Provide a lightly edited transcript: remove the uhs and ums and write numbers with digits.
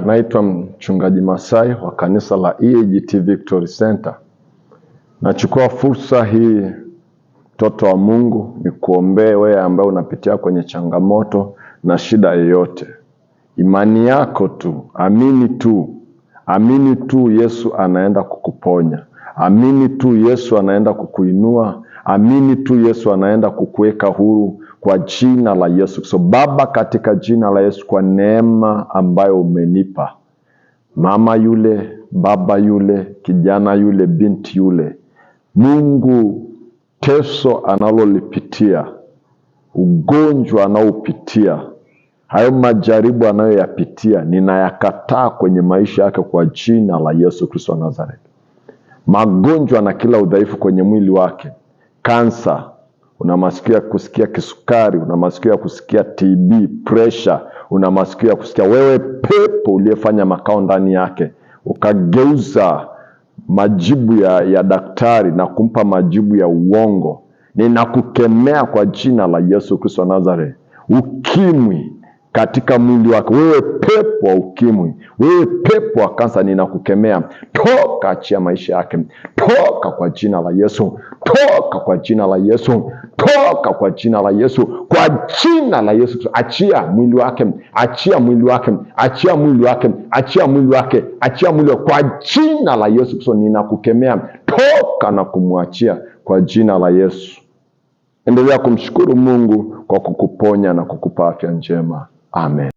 Naitwa mchungaji Masai wa kanisa la EAGT Victory Center. Nachukua fursa hii, mtoto wa Mungu, nikuombee wewe ambaye unapitia kwenye changamoto na shida yoyote. Imani yako tu, amini tu. Amini tu Yesu anaenda kukuponya. Amini tu Yesu anaenda kukuinua. Amini tu Yesu anaenda kukuweka huru kwa jina la Yesu. So Baba, katika jina la Yesu, kwa neema ambayo umenipa, mama yule, baba yule, kijana yule, binti yule, Mungu, teso analolipitia, ugonjwa anaopitia, hayo majaribu anayoyapitia, ninayakataa kwenye maisha yake kwa jina la Yesu Kristo wa Nazareti. Magonjwa na kila udhaifu kwenye mwili wake, kansa, una masikio ya kusikia kisukari, una masikio ya kusikia TB, pressure, una masikio ya kusikia, wewe pepo uliyefanya makao ndani yake, ukageuza majibu ya daktari na kumpa majibu ya uongo, ninakukemea kwa jina la Yesu Kristo wa Nazareti. Ukimwi katika mwili wake, wewe pepo wa ukimwi, wewe pepo wa kansa, ninakukemea. Toka, achia maisha yake. Toka kwa jina la Yesu. Toka kwa jina la Yesu. Toka kwa jina la Yesu. Kwa jina la Yesu. Achia mwili wake. Achia mwili wake. Achia mwili wake. Achia mwili wake. Achia mwili wake. Kwa jina la Yesu Kristo ninakukemea. Toka na kumwachia kwa jina la Yesu. Endelea kumshukuru Mungu kwa kukuponya na kukupa afya njema. Amen.